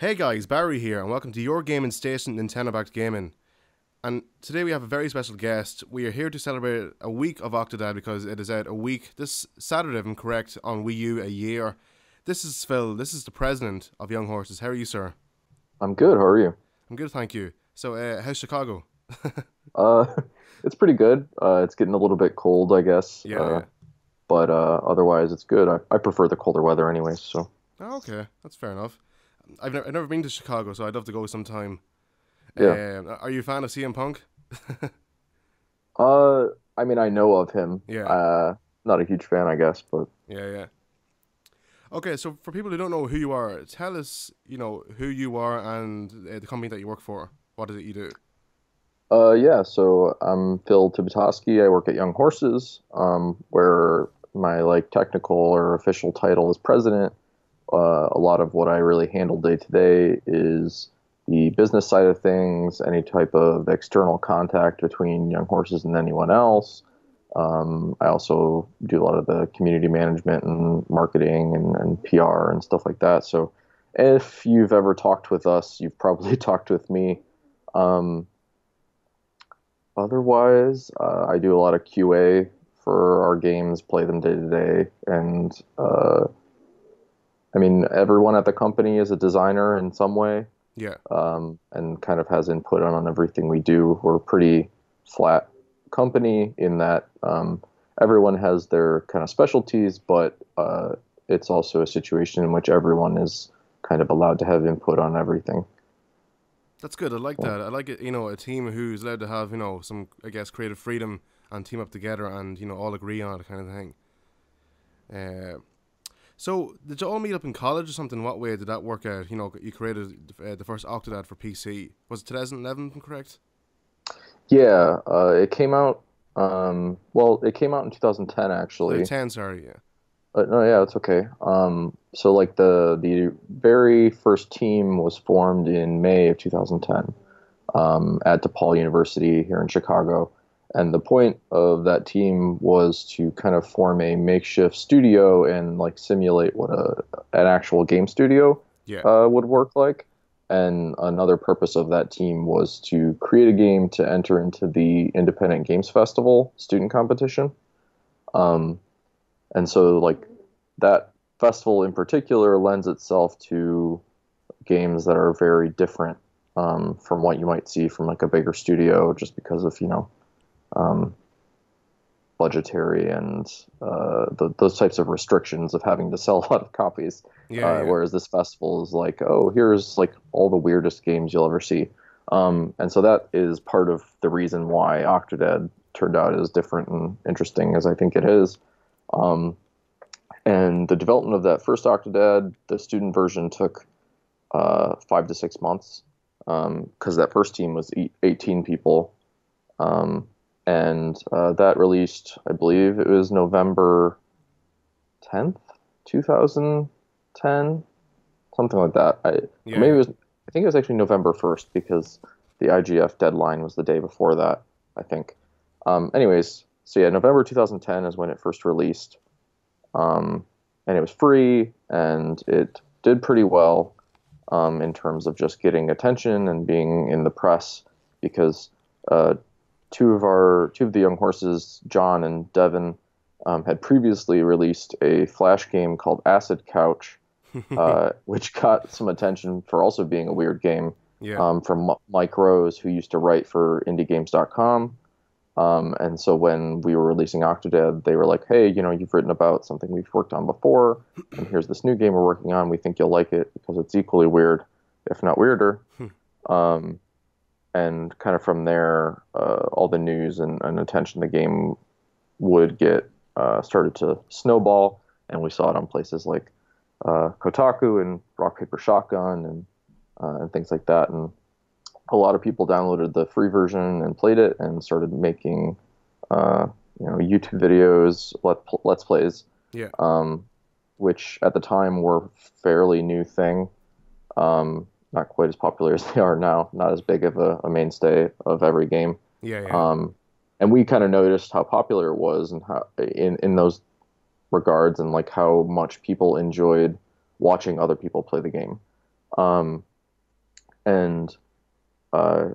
Hey guys, Barry here, and welcome to your gaming station, NintendoImpactGaming. And today we have a very special guest. We are here to celebrate a week of Octodad because it is out a week this Saturday, if I'm correct, on Wii U a year. This is Phil. This is the president of Young Horses. How are you, sir? I'm good. How are you? I'm good, thank you. So, how's Chicago? Uh, it's pretty good. It's getting a little bit cold, I guess. Yeah, yeah. But otherwise, it's good. I prefer the colder weather anyways. So, Oh, okay, that's fair enough. I've never been to Chicago, so I'd love to go sometime. yeah. Are you a fan of CM Punk? Uh, I mean, I know of him. Yeah, Not a huge fan, I guess, but yeah. Okay, so for people who don't know who you are, tell us, who you are and the company that you work for. What is it you do? yeah. So I'm Phil Tibitoski. I work at Young Horses, where my technical or official title is president. A lot of what I really handle day to day is the business side of things, any type of external contact between Young Horses and anyone else. I also do a lot of the community management and marketing and PR and stuff like that. So if you've ever talked with us, you've probably talked with me. Um, Otherwise, I do a lot of QA for our games, play them day to day, and I mean, everyone at the company is a designer in some way, Yeah, and kind of has input on everything we do. We're a pretty flat company in that everyone has their kind of specialties, but it's also a situation in which everyone is kind of allowed to have input on everything. that's good. I like Yeah. that. I like it. A team who's allowed to have some, I guess, creative freedom and team up together and all agree on it, kind of thing. Uh, so did you all meet up in college or something? What way did that work out? You created the first Octodad for PC. Was it 2011? If I'm correct? Yeah, it came out. Well, it came out in 2010 No, actually. 10. Sorry. Yeah. No, yeah, it's okay. So the very first team was formed in May of 2010 at DePaul University here in Chicago, and the point of that team was to kind of form a makeshift studio and simulate what an actual game studio Yeah. would work like. And another purpose of that team was to create a game to enter into the Independent Games Festival student competition. Um, and so that festival in particular lends itself to games that are very different from what you might see from a bigger studio, just because of um, budgetary and those types of restrictions of having to sell a lot of copies. Yeah. Yeah. Whereas this festival is oh, here's all the weirdest games you'll ever see. And so that is part of the reason why Octodad turned out as different and interesting as I think it is. Um, and the development of that first Octodad, the student version, took 5 to 6 months because that first team was 18 people. Um, and that released, I believe it was November 10th, 2010, something like that. Yeah. Maybe Yeah. I think it was actually November 1st because the IGF deadline was the day before that, I think. Anyways, so yeah, November 2010 is when it first released. Um, and it was free and it did pretty well in terms of just getting attention and being in the press because uh, two of the young horses, John and Devin, had previously released a flash game called Acid Couch, which got some attention for also being a weird game Yeah. from Mike Rose, who used to write for IndieGames.com. And so when we were releasing Octodad, they were like, "Hey, you've written about something we've worked on before, and here's this new game we're working on. We think you'll like it because it's equally weird, if not weirder." Um, and kind of from there, all the news and attention the game would get started to snowball, and we saw it on places like Kotaku and Rock Paper Shotgun and things like that. And a lot of people downloaded the free version and played it and started making uh, YouTube videos, let's plays, Yeah. um, which at the time were fairly new thing. Not quite as popular as they are now, not as big of a mainstay of every game. Yeah. Yeah. Um, and we kind of noticed how popular it was and how in those regards and how much people enjoyed watching other people play the game. Um, And uh,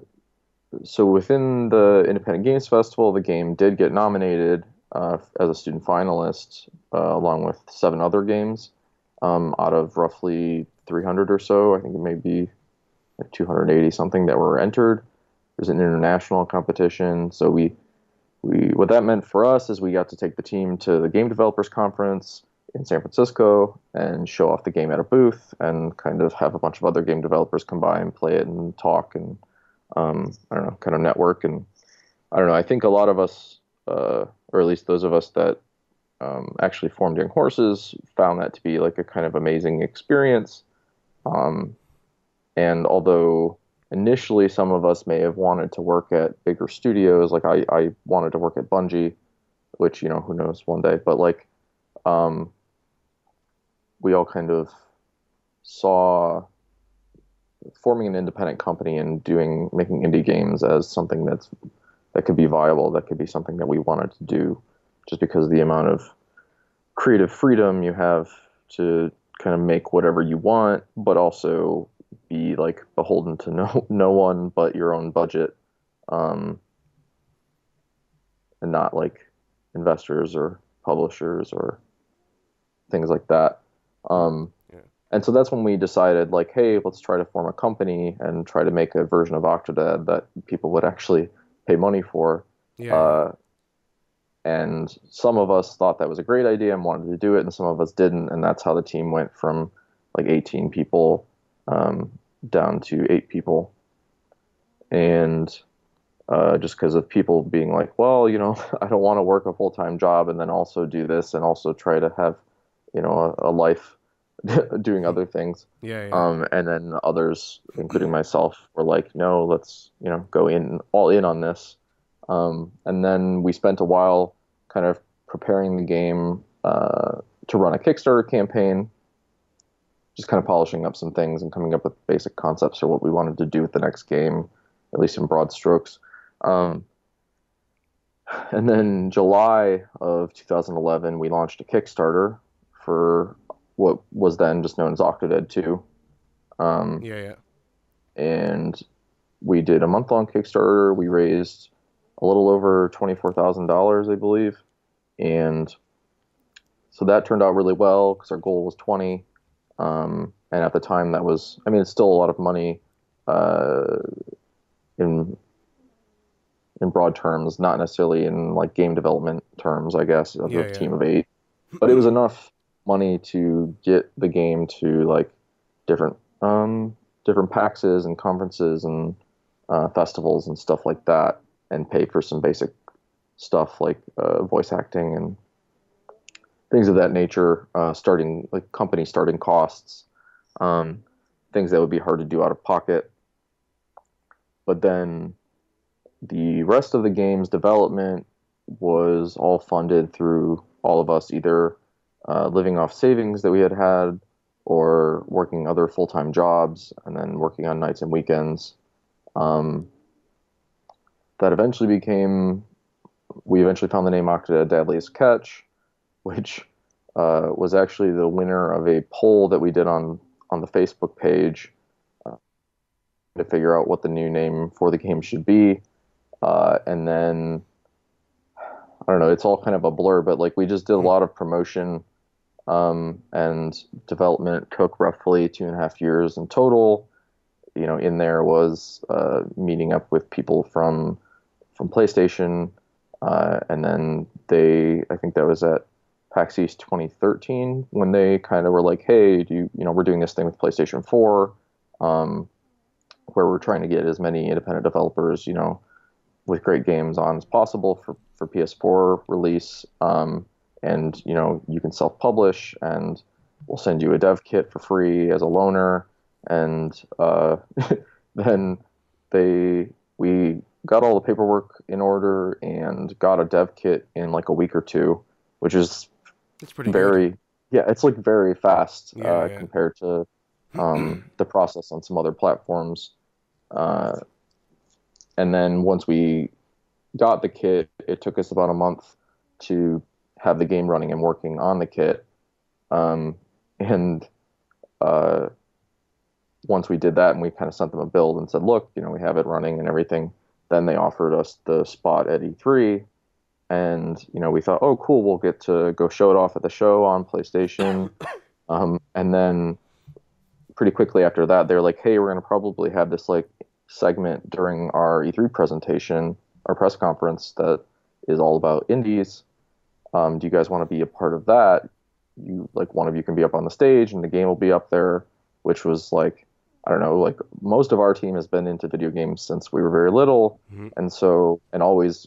so within the Independent Games Festival, the game did get nominated as a student finalist, along with 7 other games, out of roughly 300 or so. I think it may be like 280 something that were entered. There's an international competition. So we what that meant for us is we got to take the team to the Game Developers Conference in San Francisco and show off the game at a booth and kind of have a bunch of other game developers come by and play it and talk and I don't know, kind of network. And I don't know, I think a lot of us, or at least those of us that actually formed Young Horses, found that to be like a kind of amazing experience. Um, and although initially some of us may have wanted to work at bigger studios, like I wanted to work at Bungie, which, you know, who knows one day, but like um, we all kind of saw forming an independent company and making indie games as something that could be viable, that could be something that we wanted to do, just because of the amount of creative freedom you have to kind of make whatever you want, but also be like beholden to no one but your own budget, um, and not like investors or publishers or things like that. Um, Yeah. and so that's when we decided, like, hey, let's try to form a company and try to make a version of Octodad that people would actually pay money for. Yeah. Uh, and some of us thought that was a great idea and wanted to do it, and some of us didn't. And that's how the team went from like 18 people um, down to 8 people. And just because of people being like, well, you know, I don't want to work a full-time job and then also do this and also try to have, you know, a life doing other things. Yeah. Yeah. And then others, including myself, were like, no, let's, you know, go all in on this. And then we spent a while kind of preparing the game to run a Kickstarter campaign, just kind of polishing up some things and coming up with basic concepts for what we wanted to do with the next game, at least in broad strokes. Um, and then July of 2011, we launched a Kickstarter for what was then just known as Octodad 2. Um, Yeah. Yeah. and we did a month-long Kickstarter. We raised a little over $24,000, I believe. And so that turned out really well because our goal was 20. And at the time that was, I mean, it's still a lot of money, uh, in broad terms, not necessarily in like game development terms, I guess, of a Yeah. Yeah. team of 8, but it was enough money to get the game to like different, different PAXs and conferences and festivals and stuff like that, and pay for some basic stuff like voice acting and things of that nature, starting like company starting costs, um, things that would be hard to do out of pocket. But then the rest of the game's development was all funded through all of us either living off savings that we had or working other full-time jobs and then working on nights and weekends. Um, that eventually we eventually found the name Octodad Dadliest Catch, which was actually the winner of a poll that we did on the Facebook page to figure out what the new name for the game should be. And then, I don't know, it's all kind of a blur, but like we just did a lot of promotion, and development took roughly 2.5 years in total. You know, in there was meeting up with people from PlayStation, and then I think that was at PAX East 2013 when they kind of were like, hey, we're doing this thing with PlayStation 4, where we're trying to get as many independent developers, you know, with great games on as possible for PS4 release. And, you know, you can self-publish and we'll send you a dev kit for free as a loaner. And then we got all the paperwork in order and got a dev kit in like a week or two, which is It's pretty good. yeah, it's like very fast Yeah. Yeah. compared to the process on some other platforms. And then once we got the kit, it took us about a month to have the game running and working on the kit. And uh, once we did that and we kind of sent them a build and said, look, we have it running and everything, then they offered us the spot at E3. And, we thought, oh, cool, we'll get to go show it off at the show on PlayStation. And then pretty quickly after that, they're like, hey, we're going to probably have this like segment during our E3 presentation, our press conference that is all about indies. Do you guys want to be a part of that? One of you can be up on the stage and the game will be up there, which was like, I don't know, like most of our team has been into video games since we were very little. Mm-hmm. And always,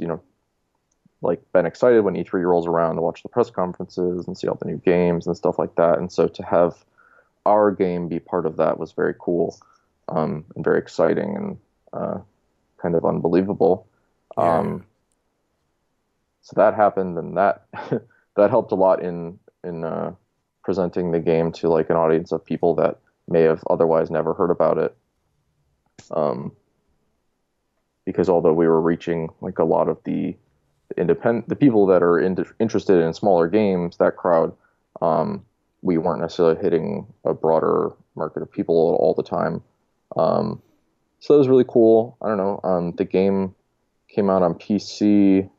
like been excited when E3 rolls around to watch the press conferences and see all the new games and stuff like that. And so to have our game be part of that was very cool, and very exciting and kind of unbelievable. Yeah. So that happened, and that that helped a lot in presenting the game to like an audience of people that may have otherwise never heard about it. Because although we were reaching like a lot of the people that are interested in smaller games, that crowd, we weren't necessarily hitting a broader market of people all the time. So that was really cool. I don't know. The game came out on PC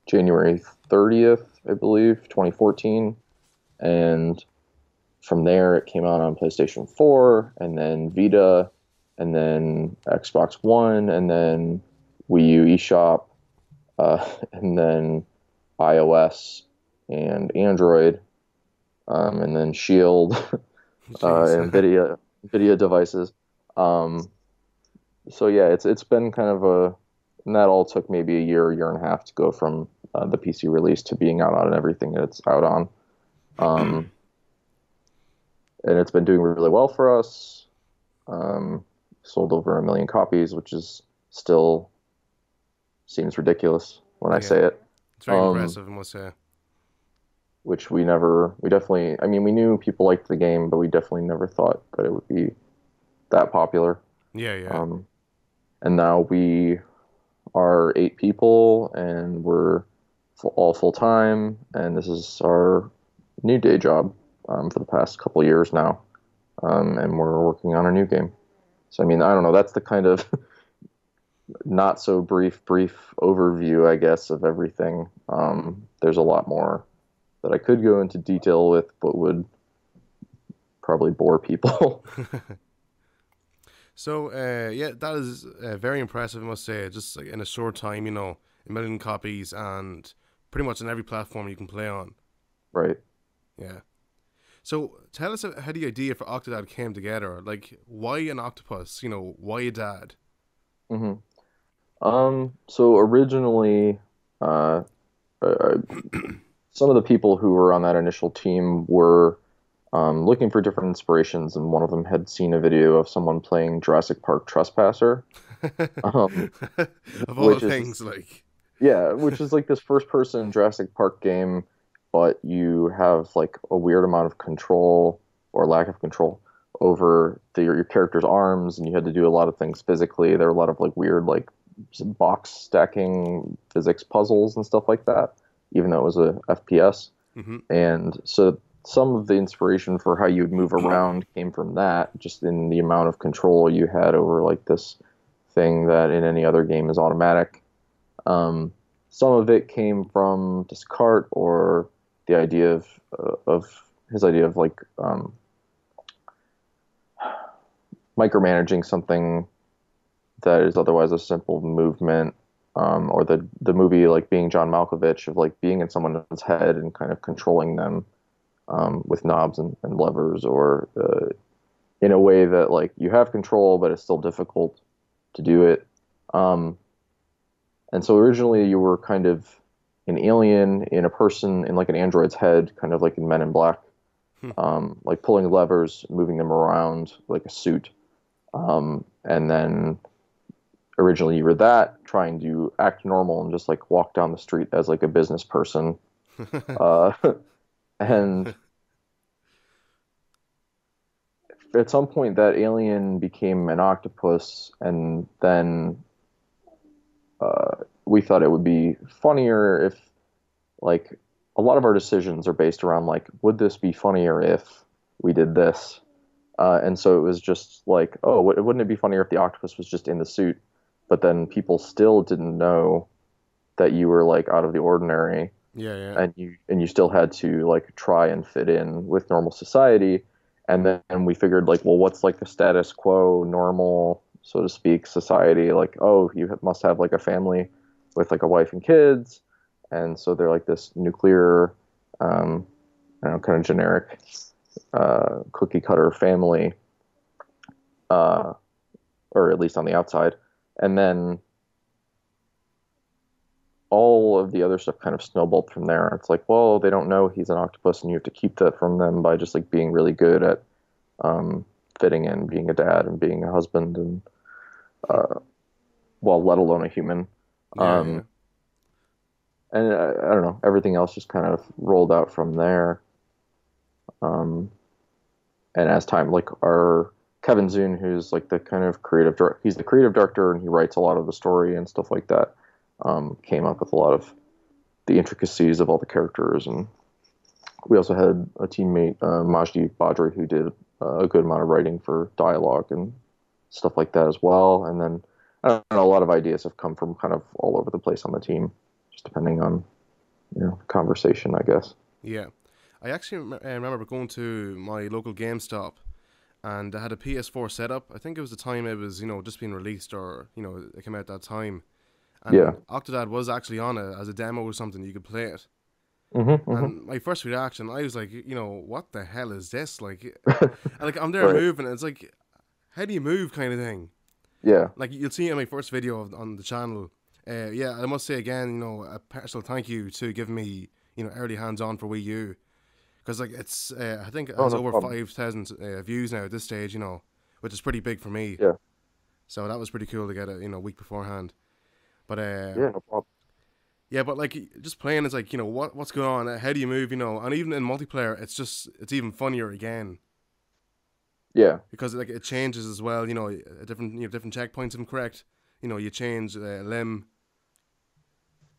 January 30th, I believe, 2014. And from there, it came out on PlayStation 4, and then Vita, and then Xbox One, and then Wii U eShop, and then iOS and Android, and then Shield, NVIDIA devices. So yeah, it's been kind of and that all took maybe a year and a half to go from the PC release to being out on everything that it's out on. And it's been doing really well for us. Sold over 1 million copies, which is still seems ridiculous when I say it. It's very impressive, I must say. Which we definitely, I mean, we knew people liked the game, but we definitely never thought that it would be that popular. Yeah. And now we are 8 people, and we're all full time, and this is our new day job for the past couple years now, and we're working on a new game. So I mean, I don't know. That's the kind of not so brief overview, I guess, of everything. There's a lot more that I could go into detail with, but would probably bore people. So, yeah, that is very impressive, I must say. Just like in a short time, 1 million copies, and pretty much on every platform you can play on. Right. Yeah. So, tell us how the idea for Octodad came together. Like, why an octopus? Why a dad? So originally, some of the people who were on that initial team were looking for different inspirations, and one of them had seen a video of someone playing Jurassic Park Trespasser. Of all things, which is like this first-person Jurassic Park game, but you have like a weird amount of control or lack of control over your character's arms, and you had to do a lot of things physically. There were a lot of like weird like box stacking physics puzzles and stuff like that, even though it was a FPS. Mm-hmm. And so some of the inspiration for how you would move around came from that, just in the amount of control you had over like this thing that in any other game is automatic. Some of it came from Descartes, or the idea of his idea of like micromanaging something that is otherwise a simple movement, or the movie like being John Malkovich, of like being in someone's head and kind of controlling them with knobs and levers, or in a way that like you have control but it's still difficult to do it. And so originally you were kind of an alien in a person, in like an android's head, kind of like in Men in Black, like pulling levers, moving them around like a suit. And then originally you were that, trying to act normal and just like walk down the street as like a business person. And at some point that alien became an octopus, and then we thought it would be funnier if, like, a lot of our decisions are based around like, would this be funnier if, we did this. And so it was just like, oh, wouldn't it be funnier if the octopus was just in the suit? But then people still didn't know that you were like out of the ordinary, Yeah, yeah. and you still had to like try and fit in with normal society. And then we figured like, well, what's like the status quo, normal, so to speak, society? Like, oh, must have like a family with like a wife and kids, and so they're like this nuclear, um, I don't know, kind of generic cookie cutter family, uh, or at least on the outside. And then all of the other stuff kind of snowballed from there. It's like, well, they don't know he's an octopus, and you have to keep that from them by just like being really good at fitting in, being a dad and being a husband, and well, let alone a human. Yeah, yeah. And I don't know, everything else just kind of rolled out from there. Um, and as time, like our Kevin Zune, who's like the kind of he's the creative director, and he writes a lot of the story and stuff like that. Came up with a lot of the intricacies of all the characters, and we also had a teammate, Majdi Badri, who did a good amount of writing for dialogue and stuff like that as well. And then I don't know, a lot of ideas have come from kind of all over the place on the team, just depending on conversation, I guess. Yeah. I actually remember going to my local GameStop, and I had a PS4 setup. I think it was the time it was, just being released, or, it came out that time. Yeah. And Octodad was actually on it as a demo or something. You could play it. Mm-hmm, mm-hmm. And my first reaction, I was like, what the hell is this? Like, like I'm there Right. moving, and it's like, how do you move, kind of thing. Yeah. Like you'll see in my first video on the channel. Yeah, I must say again, a personal thank you to giving me, early hands on for Wii U, because like it's, I think it Oh, has no over problem. 5,000 views now at this stage, which is pretty big for me. Yeah. So that was pretty cool to get it, a week beforehand. But Yeah, no problem. yeah, but like just playing is like, what's going on? How do you move? And even in multiplayer, it's even funnier again, Yeah. because like it changes as well. A different checkpoints. If I'm correct. You change limb.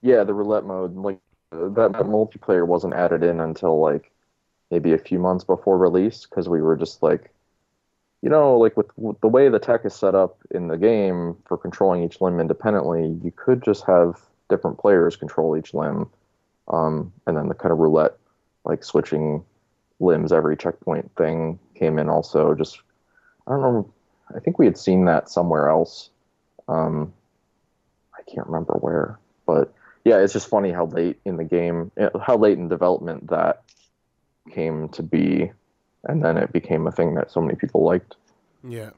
Yeah, the roulette mode, like that multiplayer wasn't added in until like maybe a few months before release, because we were just like, like with the way the tech is set up in the game for controlling each limb independently, you could just have different players control each limb, and then the kind of roulette, like switching limbs every checkpoint thing came in also. Just, I don't know, I think we had seen that somewhere else. I can't remember where, but yeah, it's just funny how late in the game, how late in development that came to be, and then it became a thing that so many people liked. Yeah.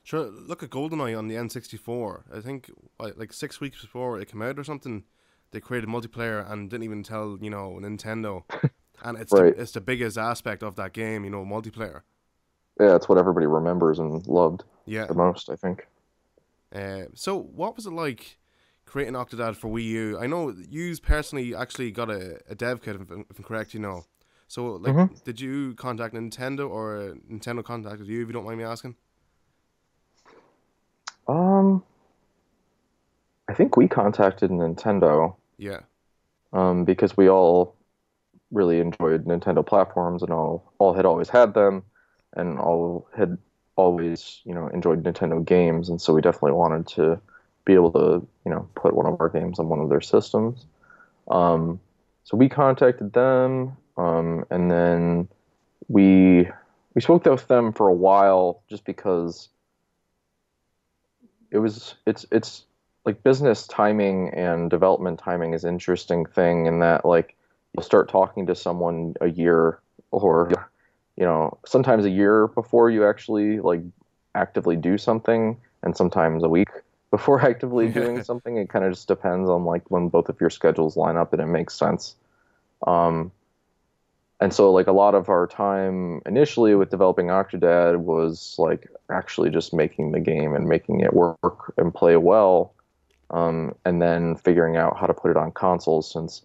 Sure. Look at GoldenEye on the N64. I think like 6 weeks before it came out or something, they created multiplayer and didn't even tell Nintendo. And Right. it's the biggest aspect of that game, multiplayer. Yeah, it's what everybody remembers and loved Yeah. the most, I think. So what was it like creating Octodad for Wii U? I know you personally actually got a dev kit, if I'm correct. So like, Hmm. did you contact Nintendo, or Nintendo contacted you? If you don't mind me asking. Um, I think we contacted Nintendo, Yeah. because we all really enjoyed Nintendo platforms, and all had always had them, and all had always, enjoyed Nintendo games, and so we definitely wanted to be able to, put one of our games on one of their systems. Um, so we contacted them, and then we we spoke with them for a while, just because it's like business timing and development timing is an interesting thing, in that like you'll start talking to someone a year, or sometimes a year before you actually like actively do something, and sometimes a week before actively doing Yeah. something. It kind of just depends on like when both of your schedules line up and it makes sense. um and so like a lot of our time initially with developing Octodad was like actually just making the game and making it work and play well, and then figuring out how to put it on consoles, since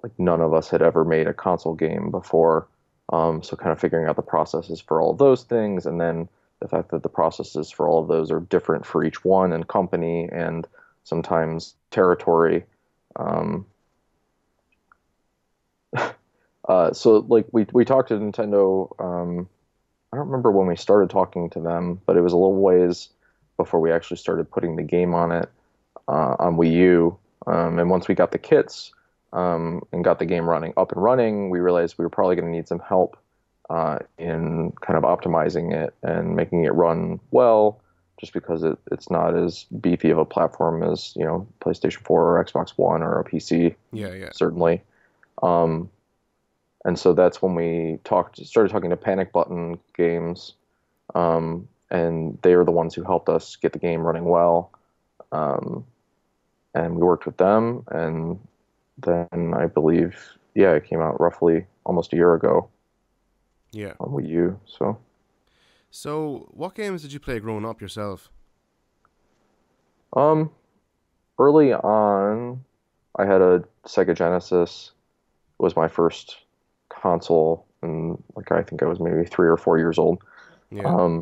like none of us had ever made a console game before. So kind of figuring out the processes for all of those things, and then the fact that the processes for all of those are different for each one, and company, and sometimes territory. Um, So like we talked to Nintendo. I don't remember when we started talking to them, but it was a little ways before we actually started putting the game on it on Wii U. And once we got the kits and got the game up and running, we realized we were probably going to need some help in kind of optimizing it and making it run well, just because it's not as beefy of a platform as, PlayStation 4 or Xbox One or a PC, Yeah, yeah. certainly. And so that's when we started talking to Panic Button Games, and they were the ones who helped us get the game running well. And we worked with them, and then I believe, yeah, it came out roughly almost a year ago. Yeah. On Wii U. So, what games did you play growing up yourself? Um, Early on, I had a Sega Genesis. It was my first console, and like I think I was maybe 3 or 4 years old. Yeah.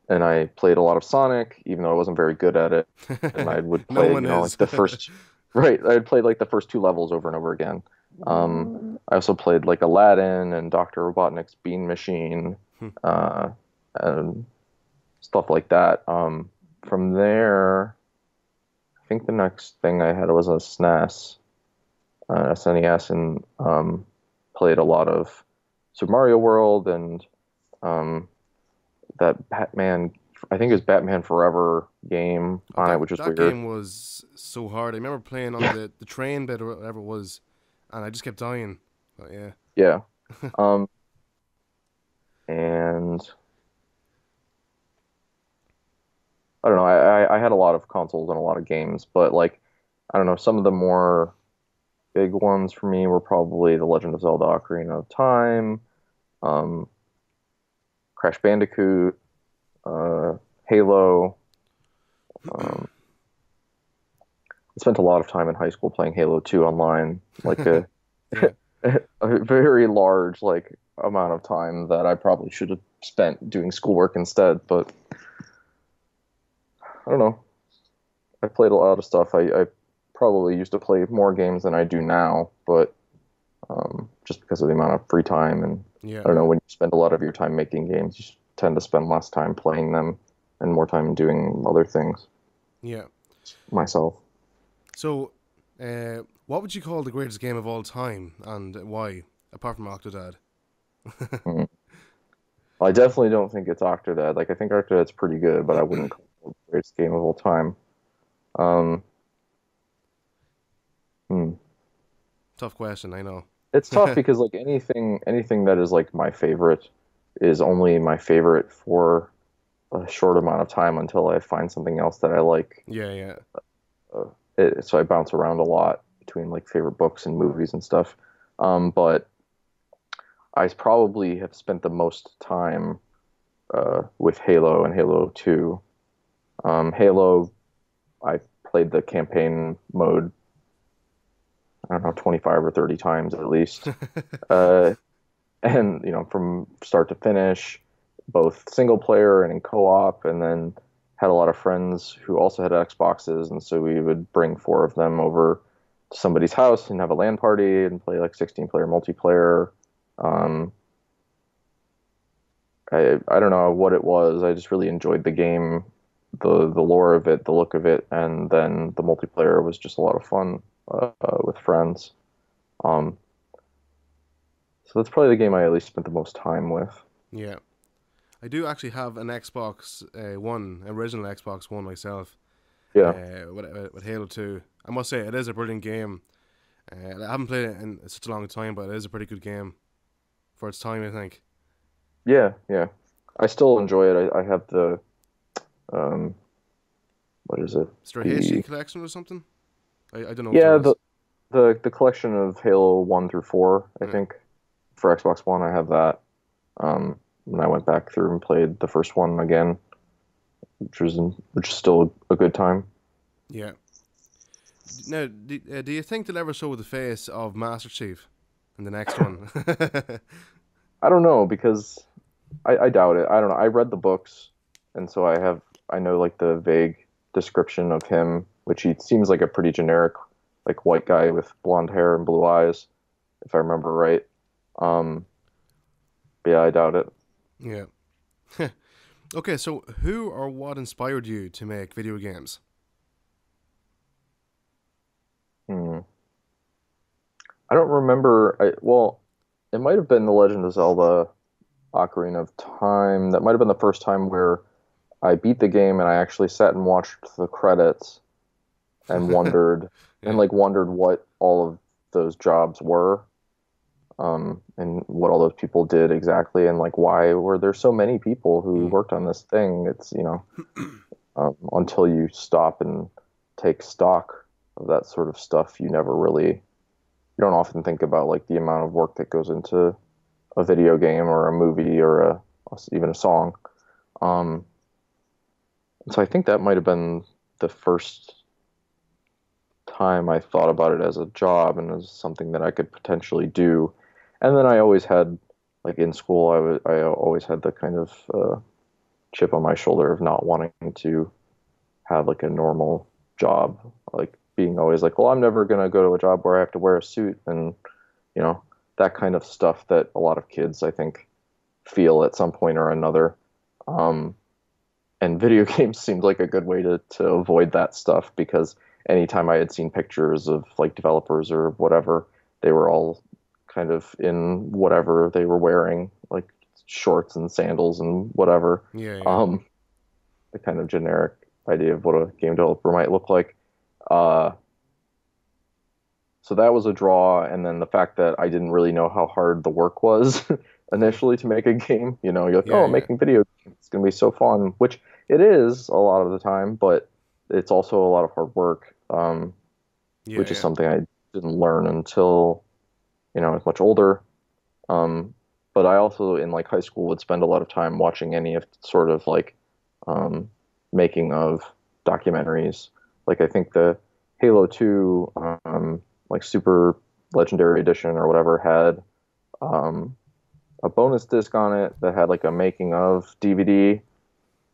And I played a lot of Sonic, even though I wasn't very good at it. And I would No play, one is. like the first, right? I'd play like the first two levels over and over again. I also played like Aladdin and Dr. Robotnik's Bean Machine, and stuff like that. From there, I think the next thing I had was a SNES, SNES, and played a lot of Super Mario World and that Batman, I think it was Batman Forever game on it, which was that weird. game was so hard. I remember playing on the train bit or whatever it was, and I just kept dying. But yeah. Yeah. And I don't know. I had a lot of consoles and a lot of games, but like I don't know. Some of the more big ones for me were probably The Legend of Zelda: Ocarina of Time, um, Crash Bandicoot, Halo. I spent a lot of time in high school playing Halo 2 online, like a Yeah. a very large like amount of time that I probably should have spent doing schoolwork instead. But I don't know. I played a lot of stuff. I probably used to play more games than I do now, but just because of the amount of free time and Yeah. I don't know, when you spend a lot of your time making games, you tend to spend less time playing them and more time doing other things. Yeah. Myself. So, what would you call the greatest game of all time, and why? Apart from Octodad. Mm. Well, I definitely don't think it's Octodad. Like I think Octodad's pretty good, but I wouldn't call it the greatest game of all time. Um, hmm. Tough question, I know. It's tough because like anything that is like my favorite is only my favorite for a short amount of time until I find something else that I like. Yeah, yeah. So I bounce around a lot between like favorite books and movies and stuff. But I probably have spent the most time with Halo and Halo 2. Halo, I played the campaign mode, I don't know, 25 or 30 times at least. And, from start to finish, both single player and in co-op, and then had a lot of friends who also had Xboxes, and so we would bring four of them over to somebody's house and have a LAN party and play like 16-player multiplayer. I don't know what it was. I just really enjoyed the game, the lore of it, the look of it, and then the multiplayer was just a lot of fun with friends. So that's probably the game I at least spent the most time with. Yeah. I do actually have an Xbox One, original Xbox One myself. Yeah. With Halo 2. I must say, it is a brilliant game. I haven't played it in such a long time, but it is a pretty good game for its time, I think. Yeah, yeah. I still enjoy it. I have the, um, what is it? Is there a HD collection or something? I don't know. Yeah, If there is. the collection of Halo 1 through 4, I think. For Xbox One, I have that. And I went back through and played the first one again, which is still a good time. Yeah. Now, do you think they'll ever show the face of Master Chief in the next one? I don't know, because I doubt it. I don't know. I read the books, and so I know like the vague description of him, which he seems like a pretty generic, like white guy with blonde hair and blue eyes. if I remember right. Um, but yeah, I doubt it. Yeah. Okay, so who or what inspired you to make video games? Hmm. I don't remember. Well, it might have been The Legend of Zelda: Ocarina of Time. That might have been the first time where I beat the game and I actually sat and watched the credits and wondered Yeah. wondered what all of those jobs were, and what all those people did exactly, and like why were there so many people who Mm. worked on this thing. It's until you stop and take stock of that sort of stuff, you don't often think about like the amount of work that goes into a video game or a movie or even a song. Um, so I think that might have been the first time I thought about it as a job and as something that I could potentially do. And then I always had, like in school, I always had the kind of chip on my shoulder of not wanting to have like a normal job, like being always like, well, I'm never gonna go to a job where I have to wear a suit, and you know that kind of stuff that a lot of kids I think feel at some point or another. Um, and video games seemed like a good way to avoid that stuff because anytime I had seen pictures of like developers or whatever, they were all kind of in whatever they were wearing, like shorts and sandals and whatever. Yeah, yeah. Um, the kind of generic idea of what a game developer might look like. Uh, so that was a draw, and then the fact that I didn't really know how hard the work was initially to make a game. You're like, Yeah, oh, yeah. making video games, it's gonna be so fun, which it is a lot of the time, but it's also a lot of hard work, Yeah, which is yeah. something I didn't learn until I was much older. Um, but I also in like high school would spend a lot of time watching any of sort of like um, making of documentaries. Like I think the Halo 2 like Super Legendary Edition or whatever had um, a bonus disc on it that had like a making of DVD,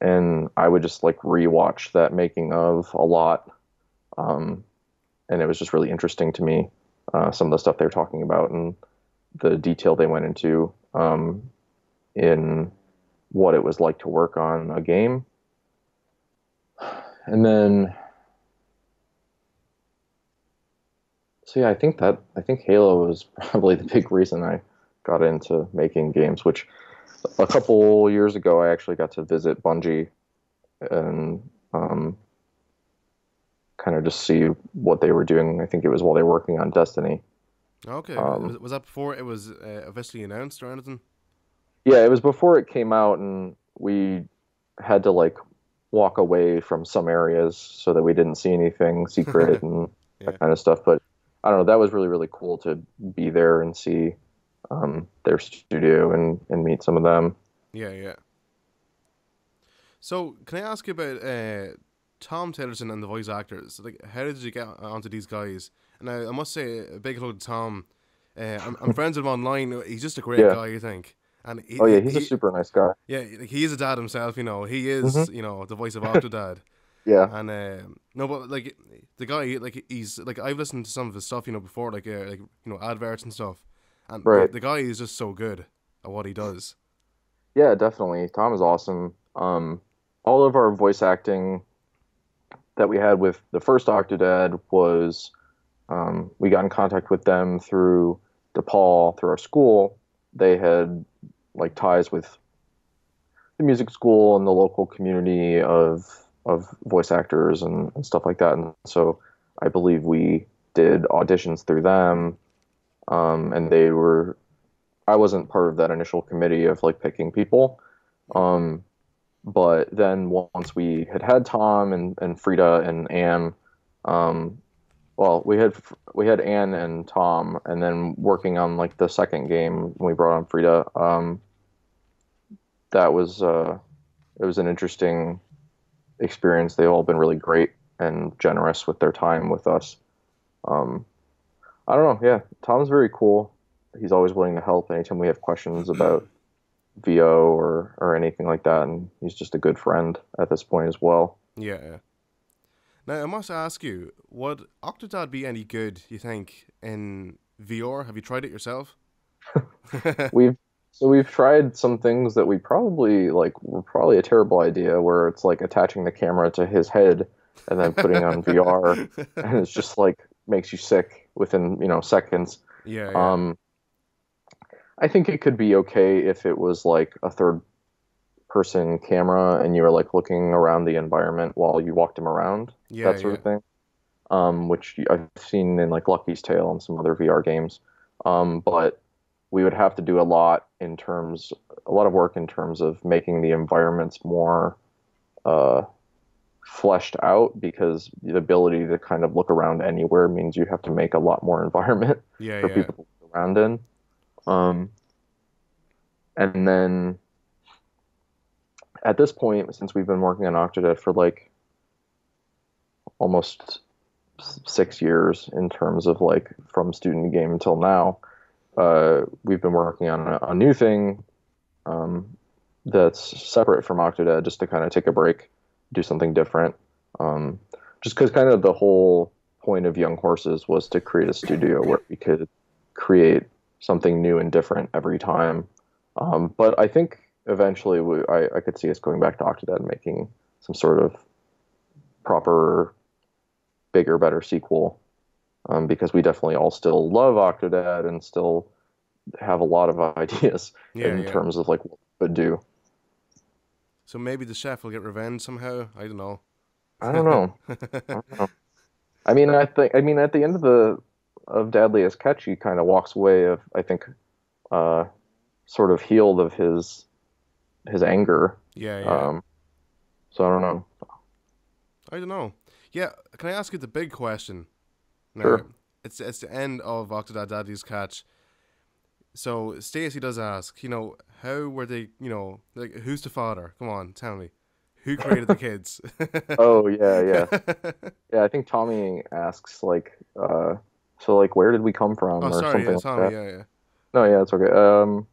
and I would just like rewatch that making of a lot, um, and it was just really interesting to me, some of the stuff they were talking about and the detail they went into in what it was like to work on a game. And then, so yeah, I think Halo was probably the big reason I got into making games. Which a couple years ago, I actually got to visit Bungie and kind of just see what they were doing. I think it was while they were working on Destiny. Okay, Um, was that before it was officially announced or anything? yeah, it was before it came out, and we had to like walk away from some areas so that we didn't see anything secret and Yeah, that kind of stuff. But I don't know, that was really, really cool to be there and see their studio and meet some of them. yeah, yeah. So, can I ask you about Tom Taylorson and the voice actors? Like, how did you get onto these guys? And I must say, a big hello to Tom. I'm friends with him online. He's just a great Yeah. guy, I think. And Oh yeah, he's a super nice guy. yeah, like he is a dad himself. He is, Hmm. the voice of Octodad. Yeah. And no, but like the guy, like he's like I've listened to some of his stuff, before, like adverts and stuff. And the Right. the guy is just so good at what he does. Yeah, definitely. Tom is awesome. All of our voice acting that we had with the first Octodad was we got in contact with them through DePaul, through our school. They had like ties with the music school and the local community of voice actors and stuff like that. And so I believe we did auditions through them. And they were I wasn't part of that initial committee of like picking people. Yeah. Um, but then once we had Tom and Frida and Anne, um, well, we had Anne and Tom, and then working on like the second game, we brought on Frida. That was it was an interesting experience. They've all been really great and generous with their time with us. Um, I don't know. Yeah, Tom's very cool. He's always willing to help anytime we have questions about VO or anything like that, and he's just a good friend at this point as well. Yeah, yeah. Now I must ask you, would Octodad be any good? You think in VR? Have you tried it yourself? We've we've tried some things that we probably like were probably a terrible idea, where it's like attaching the camera to his head and then putting on VR, and it's just like makes you sick within, seconds. Yeah, yeah, Um, I think it could be okay if it was like a third person camera and you were like looking around the environment while you walked him around, yeah, that sort yeah, of thing. Which I've seen in like Lucky's Tale and some other VR games. But we would have to do a lot of work in terms of making the environments more uh, fleshed out, because the ability to kind of look around anywhere means you have to make a lot more environment yeah, for yeah. people to look around in. Um, and then at this point, since we've been working on Octodad for like almost 6 years in terms of like from student game until now, we've been working on a new thing um, that's separate from Octodad, just to kind of take a break, do something different. Um, just because kind of the whole point of Young Horses was to create a studio where we could create something new and different every time. But I think eventually I could see us going back to Octodad and making some sort of proper, bigger, better sequel, because we definitely all still love Octodad and still have a lot of ideas Yeah, in yeah. terms of like what we could do. So maybe the chef will get revenge somehow. I don't know. I don't know. I don't know. I mean, at the end of Dadliest Catch, he kind of walks away of, I think, uh, sort of healed of his anger. Yeah, yeah. Um, so I don't know. I don't know. Yeah, can I ask you the big question? Now, Sure. it's the end of Octodad Daddy's Catch. So Stacy does ask, how were they, like who's the father? Come on, tell me. Who created the kids? Oh yeah, yeah, yeah. I think Tommy asks like, so like, where did we come Oh, from, or sorry, something yeah, like Tommy, that. yeah, No, yeah, it's okay.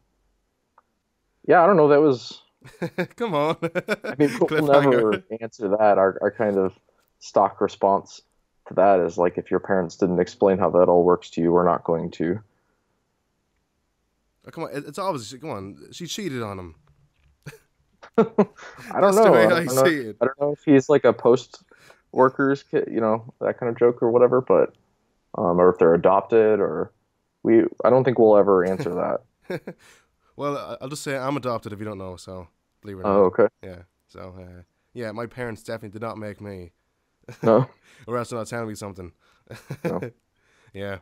Yeah, I don't know. That was. yeah. Come on. I mean, we'll never Cliffhanger. answer that. Our kind of stock response to that is like, if your parents didn't explain how that all works to you, we're not going to. Oh, come on, it's obvious. Come on, she cheated on him. I don't That's the know. way I I don't know. see it. I don't know if he's like a post workers kid, that kind of joke or whatever, but or if they're adopted, or I don't think we'll ever answer that. Well, I'll just say I'm adopted if you don't know. So believe it or Oh, not, okay. yeah. So yeah, my parents definitely did not make me, No, or else they're not telling me something. no. Yeah.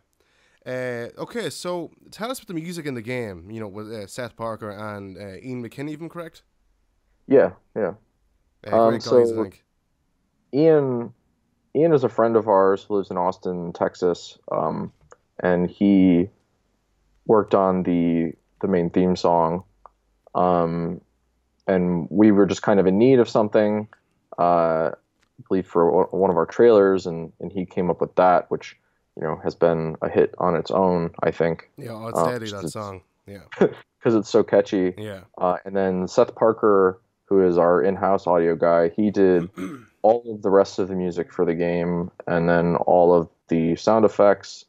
Okay, so tell us about the music in the game. With Seth Parker and Ian McKinney, if I'm correct. Yeah, yeah. Great guys, I So think. Ian Ian is a friend of ours who lives in Austin, Texas, and he worked on the main theme song. Um, and we were just kind of in need of something, I believe for one of our trailers, and he came up with that, which has been a hit on its own, I think, Yeah, oh, it's deadly because that song. Yeah, it's so catchy. yeah, And then Seth Parker, who is our in-house audio guy, he did all of the rest of the music for the game, and then all of the sound effects,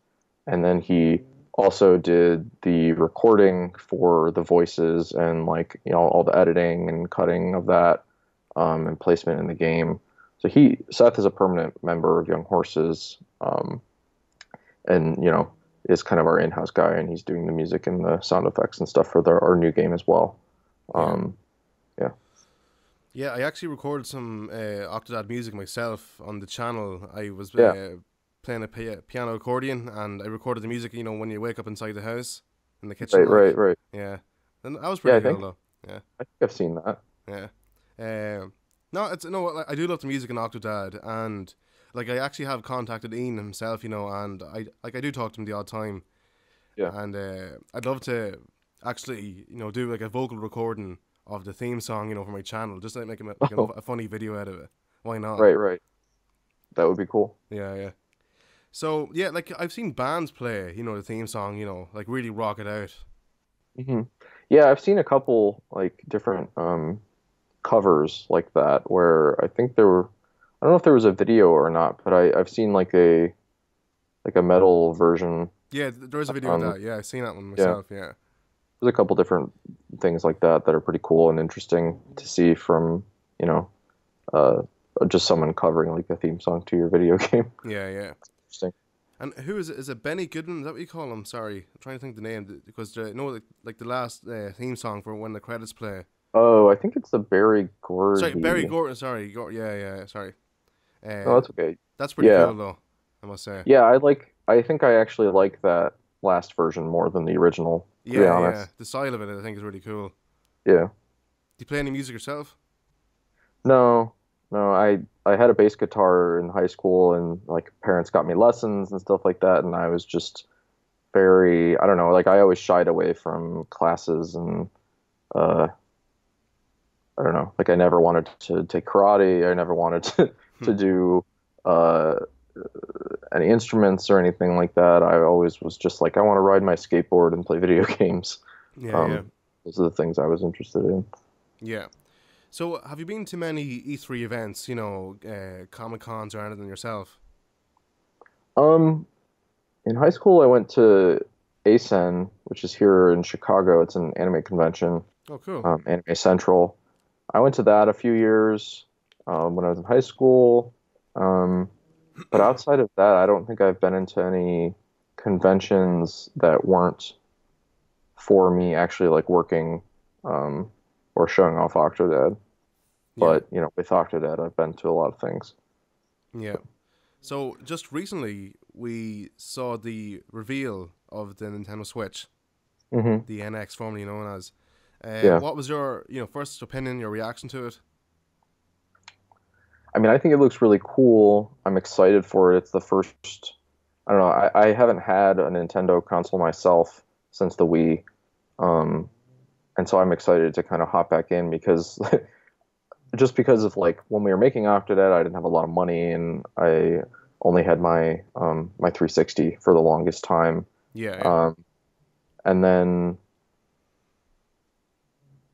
and then he also did the recording for the voices, and like all the editing and cutting of that, and placement in the game. So Seth is a permanent member of Young Horses, and is kind of our in-house guy, and he's doing the music and the sound effects and stuff for our new game as well. yeah, Um, yeah. yeah. I actually recorded some Octodad music myself on the channel. I was Yeah. playing a piano accordion, and I recorded the music. When you wake up inside the house in the kitchen, Right. Right. like, Right. yeah, and that was Yeah. pretty cool though. Yeah, I think I've seen that. yeah. No, it's no. I do love the music in Octodad, and like I actually have contacted Ian himself, and I do talk to him the odd time, Yeah. and I'd love to actually do like a vocal recording of the theme song, for my channel, just to like make like a funny video out of it. Why not? Right. Right. That would be cool. Yeah, yeah. So yeah, like I've seen bands play, the theme song, like really rock it out. hmm Yeah, I've seen a couple like different covers like that, where I think there were. I don't know if there was a video or not, but I've seen like a metal version Yeah, there is a video of Um, that. Yeah, I've seen that one yeah, myself. Yeah. there's a couple different things like that that are pretty cool and interesting to see from, you know, uh, just someone covering like a theme song to your video game. Yeah, yeah. Interesting. And who is it? Is it Benny Goodman? Is that what you call him? Sorry, I'm trying to think the name because like the last theme song for when the credits play. Oh, I think it's the Barry Sorry, Barry Gordy. Gorton. Sorry, yeah, yeah. Sorry. No, Uh, that's okay. that's pretty Yeah, cool though. I must say. yeah. I think I actually like that last version more than the original. To be Yeah, yeah. honest. The style of it, I think, is really cool. Yeah. Do you play any music yourself? No, no. I had a bass guitar in high school, and like parents got me lessons and stuff like that, and I was just very, I don't know, like I always shied away from classes and uh I don't know, like I never wanted to take karate. I never wanted to Hmm. to do uh any instruments or anything like that. I always was just like I want to ride my skateboard and play video games. Yeah, yeah, Um those are the things I was interested in. yeah. So, have you been to many E3 events? Comic Cons or anything yourself? Um in high school I went to ASEN, which is here in Chicago. It's an anime convention, Oh, cool. Anime Central. I went to that a few years when I was in high school. Um, but outside of that, I don't think I've been into any conventions that weren't for me actually like working um, or showing off Octodad. Yeah, But, with Octodad, I've been to a lot of things. yeah. So, just recently, we saw the reveal of the Nintendo Switch, Hmm. the NX, formerly known as. Yeah. What was your, first opinion, your reaction to it? I mean, I think it looks really cool. I'm excited for it. It's the first, I don't know, I haven't had a Nintendo console myself since the Wii. Um, and so I'm excited to kind of hop back in because just because of like when we were making Octodad, I didn't have a lot of money and I only had my 360 for the longest time. Yeah, yeah, Um, and then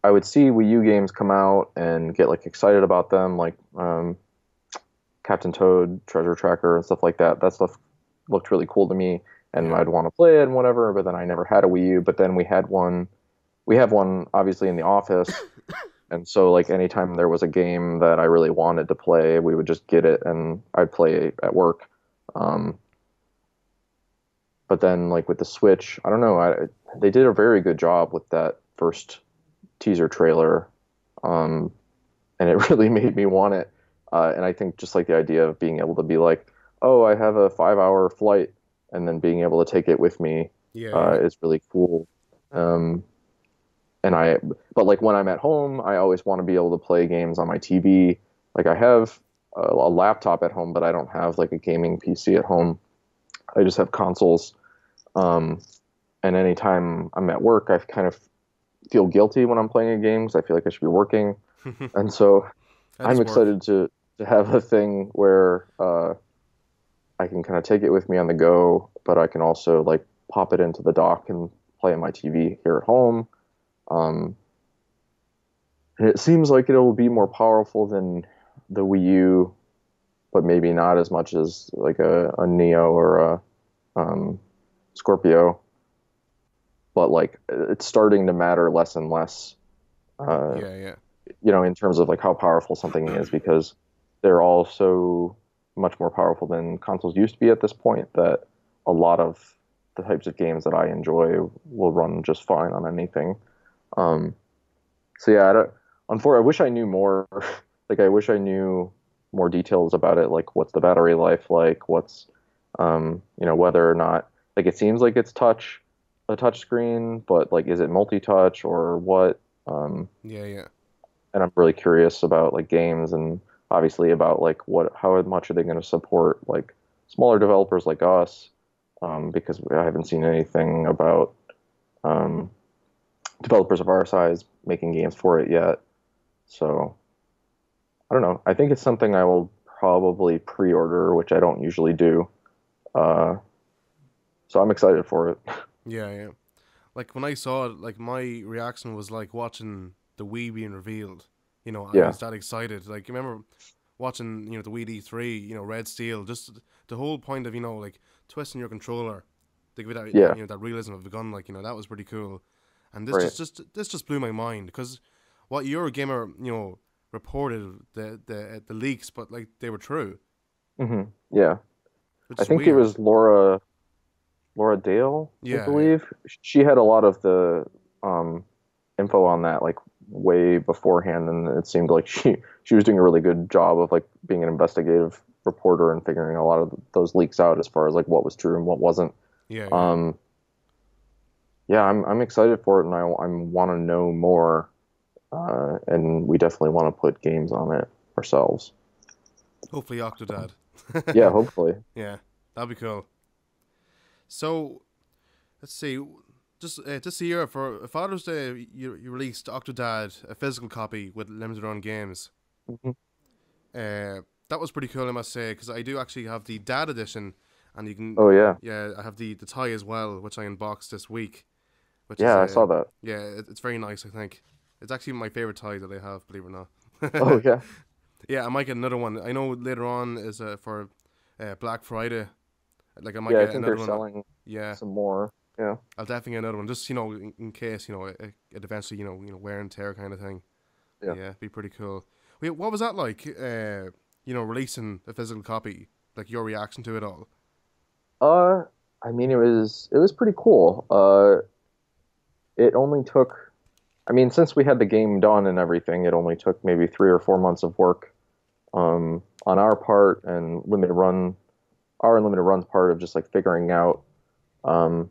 I would see Wii U games come out and get like excited about them, like Captain Toad, Treasure Tracker, and stuff like that. That stuff looked really cool to me, and yeah, I'd want to play it and whatever. But then I never had a Wii U. But then we had one. We have one obviously in the office, and so like anytime there was a game that I really wanted to play, we would just get it and I'd play at work. Um, but then like with the Switch, I don't know. They did a very good job with that first teaser trailer, um, and it really made me want it. And I think just like the idea of being able to be like, oh, I have a 5 hour flight, and then being able to take it with me yeah, yeah, is really cool. Um, and but like when I'm at home, I always want to be able to play games on my TV. Like I have a laptop at home, but I don't have like a gaming PC at home. I just have consoles. Um, and anytime I'm at work, I kind of feel guilty when I'm playing a game because I feel like I should be working. And so that I'm does work. excited to have a thing where I can kind of take it with me on the go, but I can also like pop it into the dock and play on my TV here at home. Um, and it seems like it'll be more powerful than the Wii U, but maybe not as much as like a Neo or a Scorpio. But like it's starting to matter less and less, uh, Yeah, yeah, in terms of like how powerful something is, because they're all so much more powerful than consoles used to be at this point that a lot of the types of games that I enjoy will run just fine on anything. Um, so yeah, unfortunately, I wish I knew more. Like, I wish I knew more details about it. Like, what's the battery life like? What's, whether or not like it seems like it's a touch screen, but like, is it multi-touch or what? Um, yeah, yeah. and I'm really curious about like games and obviously about like how much are they going to support like smaller developers like us, because I haven't seen anything about um, developers of our size making games for it yet. So I don't know. I think it's something I will probably pre-order, which I don't usually do. Uh, so I'm excited for it. Yeah, yeah. Like when I saw it, like my reaction was like watching the Wii being revealed. I Yeah. was that excited. Like, you remember watching, the Wii D3, Red Steel, just the whole point of, like twisting your controller They give it Yeah. that that realism of a gun, like that was pretty cool. And Right. this just blew my mind because what Eurogamer reported the leaks, but like they were true, Yeah. which I is think it weird. was Laura Dale, I Yeah, yeah, believe. She had a lot of the um, info on that like way beforehand, and it seemed like she was doing a really good job of like being an investigative reporter and figuring a lot of those leaks out as far as like what was true and what wasn't. yeah, yeah. Um, yeah, I'm excited for it, and I want to know more, and we definitely want to put games on it ourselves. Hopefully, Octodad. Yeah, hopefully. Yeah, that'd be cool. So let's see. Just this year for Father's Day, you released Octodad, a physical copy with limited run games. Mhm. That was pretty cool, I must say, because I do actually have the Dad edition, and you can, Oh yeah, yeah, I have the tie as well, which I unboxed this week, which is yeah, I saw that. yeah, it's very nice. I think it's actually my favorite tie that I have, believe it or Oh not. yeah, Yeah, I might get another one. I know later on is for Black Friday. Like I might yeah. I get think they're another one. selling Yeah, some more. Yeah. I'll definitely get another one, just in case it eventually wear and tear kind of thing. Yeah. Yeah, it'd be pretty cool. Wait, what was that like? Releasing a physical copy, like your reaction to it all. Uh, I mean, it was pretty cool. It only took, I mean, since we had the game done and everything, it only took maybe 3 or 4 months of work on our part and our limited runs part of just like figuring out, um,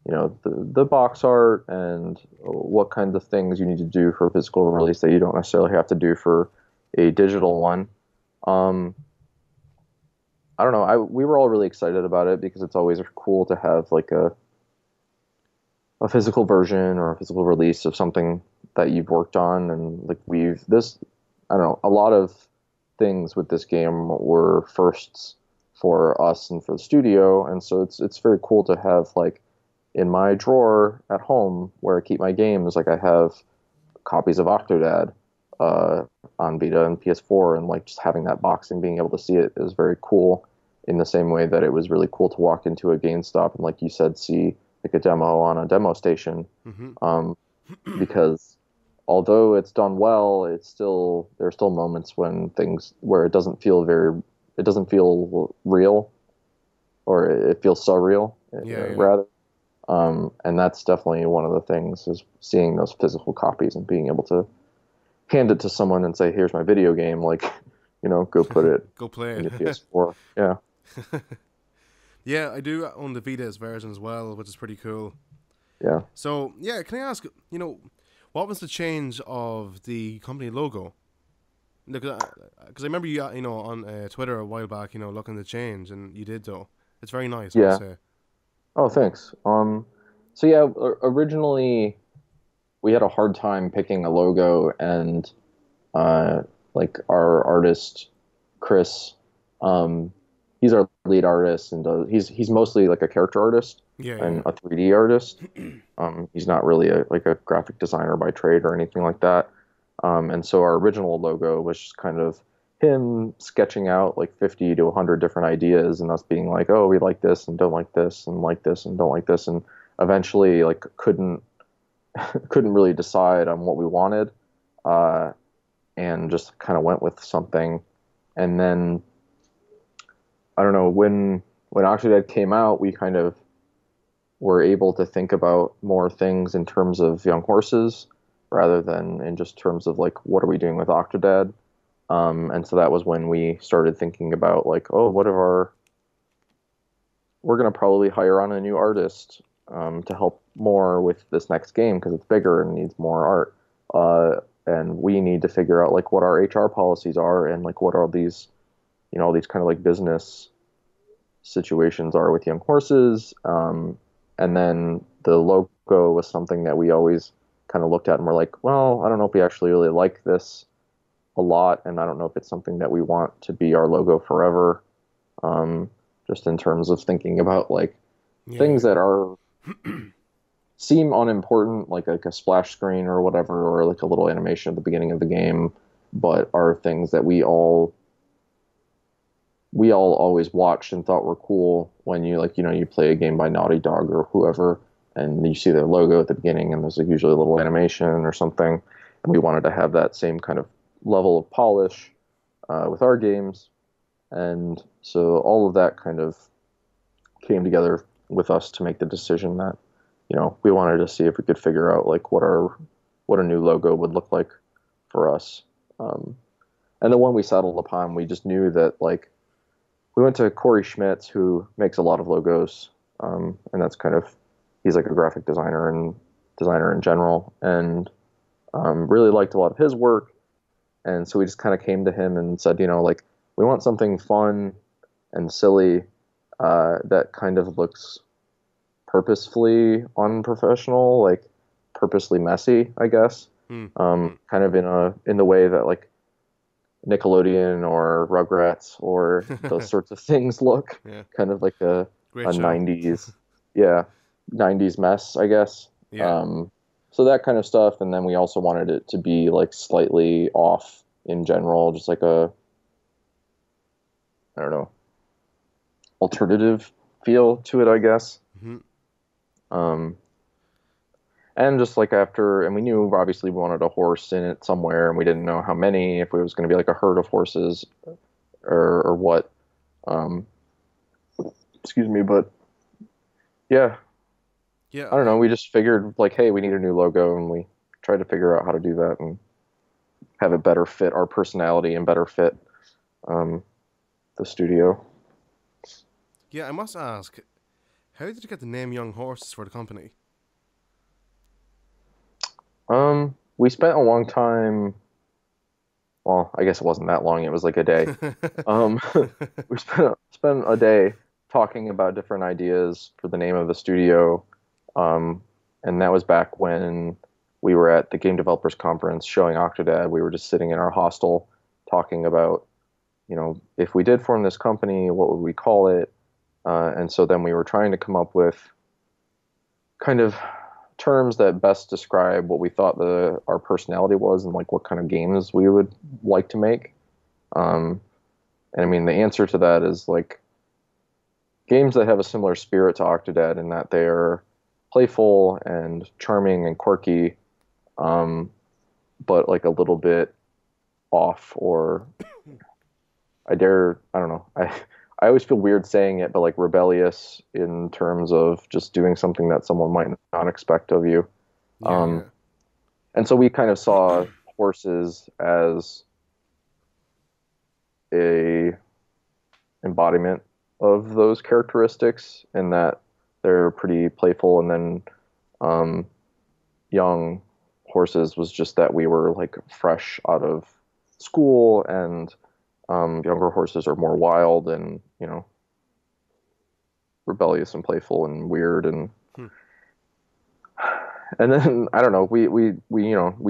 the box art and what kinds of things you need to do for a physical release that you don't necessarily have to do for a digital one. Um, I don't know. We were all really excited about it because it's always cool to have like a physical version or a physical release of something that you've worked on, and like we've this I don't know, a lot of things with this game were firsts for us and for the studio, and so it's very cool to have like in my drawer at home where I keep my games, like I have copies of Octodad uh, on Vita and PS4, and like just having that box and being able to see it is very cool. In the same way that it was really cool to walk into a GameStop and, like you said, see like a demo on a demo station, Mm-hmm. um, because although it's done well, there are still moments when things where it doesn't feel real, or it feels surreal, Yeah, yeah, rather. And that's definitely one of the things is seeing those physical copies and being able to hand it to someone and say, "Here's my video game," like, go put it go play in your it. PS4. Yeah, Yeah, I do own the Vita's version as well, which is pretty cool. yeah, So yeah, can I ask? What was the change of the company logo? Because I remember you, on Twitter a while back, looking to change, and you did though. It's very nice, I must yeah. say. Oh, thanks. So yeah, originally we had a hard time picking a logo, and uh, like our artist Chris, um, he's our lead artist, and he's mostly like a character artist Yeah, and yeah, a 3D artist. He's not really like a graphic designer by trade or anything like that. And so our original logo was just kind of him sketching out like 50 to 100 different ideas, and us being like, oh, we like this and don't like this and like this and don't like this, and eventually like couldn't really decide on what we wanted, uh, and just kind of went with something. And then I don't know, when Octodad came out, we kind of were able to think about more things in terms of young horses rather than in just terms of like what are we doing with Octodad. And so that was when we started thinking about like, oh, we're going to probably hire on a new artist to help more with this next game because it's bigger and needs more art. And we need to figure out like what our HR policies are and like what are these, all these kind of like business situations are with young horses. And then the logo was something that we always kind of looked at and we're like, well, I don't know if we actually really like this a lot, and I don't know if it's something that we want to be our logo forever. Just in terms of thinking about like things yeah, that are seem unimportant, like a splash screen or whatever, or like a little animation at the beginning of the game, but are things that we all we all always watched and thought were cool when you like, you play a game by Naughty Dog or whoever, and you see their logo at the beginning, and there's like usually a little animation or something, and we wanted to have that same kind of level of polish with our games, and so all of that kind of came together with us to make the decision that we wanted to see if we could figure out like what a new logo would look like for us. Um, and the one we settled upon, we just knew that like we went to Corey Schmitz, who makes a lot of logos, and that's kind of he's like a graphic designer in general, and really liked a lot of his work. And so we just kind of came to him and said, like we want something fun and silly that kind of looks purposefully unprofessional, like purposely messy, I guess. Kind of in the way that like Nickelodeon or Rugrats or those sorts of things look, Yeah. kind of like Great a show. 90s, yeah, 90s mess, I guess. Yeah. So that kind of stuff, and then we also wanted it to be like slightly off in general, just like I don't know, alternative feel to it, I guess. Hmm. Um, and just like and we knew obviously we wanted a horse in it somewhere, and we didn't know how many, if it was going to be like a herd of horses or what. Um, excuse me, but yeah, Yeah. I don't know. We just figured like, hey, we need a new logo, and we tried to figure out how to do that and have it better fit our personality and better fit um, the studio. Yeah, I must ask, how did you get the name Young Horses for the company? We spent a long time. Well, I guess it wasn't that long. It was like a day. Um, we spent a day talking about different ideas for the name of the studio, um, and that was back when we were at the Game Developers Conference showing Octodad. We were just sitting in our hostel talking about, if we did form this company, what would we call it? And so then we were trying to come up with kind of terms that best describe what we thought our personality was and like what kind of games we would like to make. Um, and I mean, the answer to that is like games that have a similar spirit to Octodad in that they're playful and charming and quirky, um, but like a little bit off or I don't know. I always feel weird saying it, but like rebellious in terms of just doing something that someone might not expect of you. Yeah, yeah. Um, and so we kind of saw horses as a embodiment of those characteristics in that they're pretty playful, and then um, young horses was just that we were like fresh out of school, and younger horses are more wild and rebellious and playful and weird, Hmm. and then I don't know, we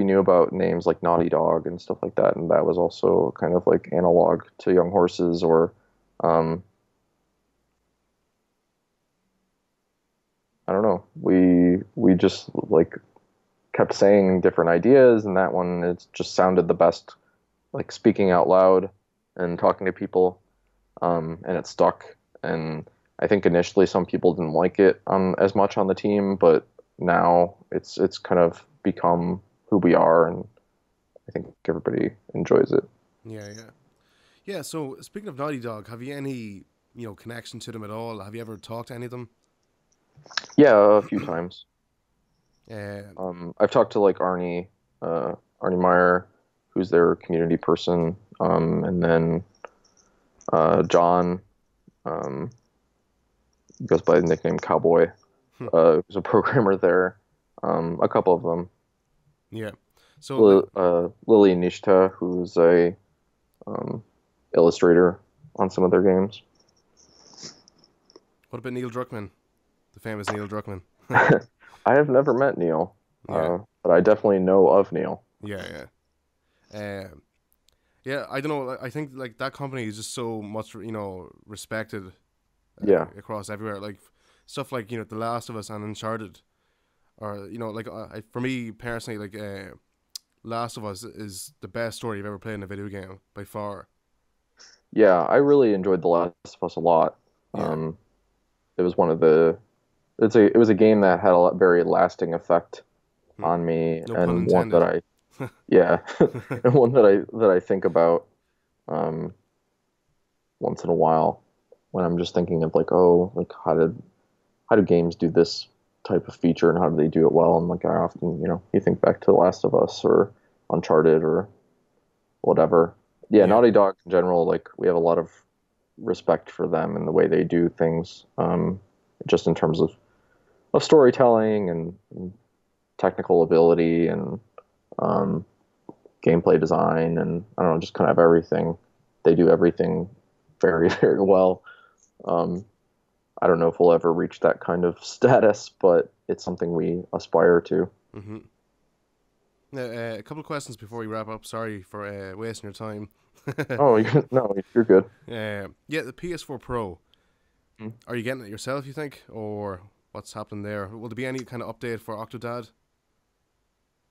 knew about names like Naughty Dog and stuff like that, and that was also kind of like analog to young horses, or um, I don't know, we just like kept saying different ideas, and that one it just sounded the best, like speaking out loud and talking to people, and it stuck. And I think initially some people didn't like it as much on the team, but now it's kind of become who we are, and I think everybody enjoys it. Yeah, yeah. Yeah, so speaking of Naughty Dog, have you any, connection to them at all? Have you ever talked to any of them? Yeah, a few times. Uh, I've talked to like Arnie Meyer, who's their community person, and then John, um, goes by the nickname Cowboy, hmm, who's a programmer there. A couple of them. yeah. So, like, Lily Nishta, who's a um, illustrator on some of their games. what about Neil Druckmann? The famous Neil Druckmann. I have never met Neil, Yeah, but I definitely know of Neil. yeah, yeah. Yeah, I don't know. I think, like, that company is just so much, respected Yeah, across everywhere. Like, stuff like, The Last of Us and Uncharted. Or, like, for me personally, like, Last of Us is the best story I've ever played in a video game by far. Yeah, I really enjoyed The Last of Us a lot. Yeah. Um, it was one of the it was a game that had a very lasting effect Hmm. on me, No pun and one that intended. I yeah, and one that I think about um, once in a while when I'm just thinking of like, oh, like how do games do this type of feature and how do they do it well? And like I often, you think back to The Last of Us or Uncharted or whatever. Yeah, Yeah. Naughty Dog in general, like we have a lot of respect for them and the way they do things, just in terms of storytelling and technical ability and um, gameplay design and I don't know, just kind of everything. They do everything very, very well. Um, I don't know if we'll ever reach that kind of status, but it's something we aspire to. Hmm. Now, a couple of questions before we wrap up. Sorry for wasting your time. Oh, no, you're good. Yeah, the PS4 Pro. Mm. Are you getting it yourself, you think? Or what's happening there? Will there be any kind of update for Octodad?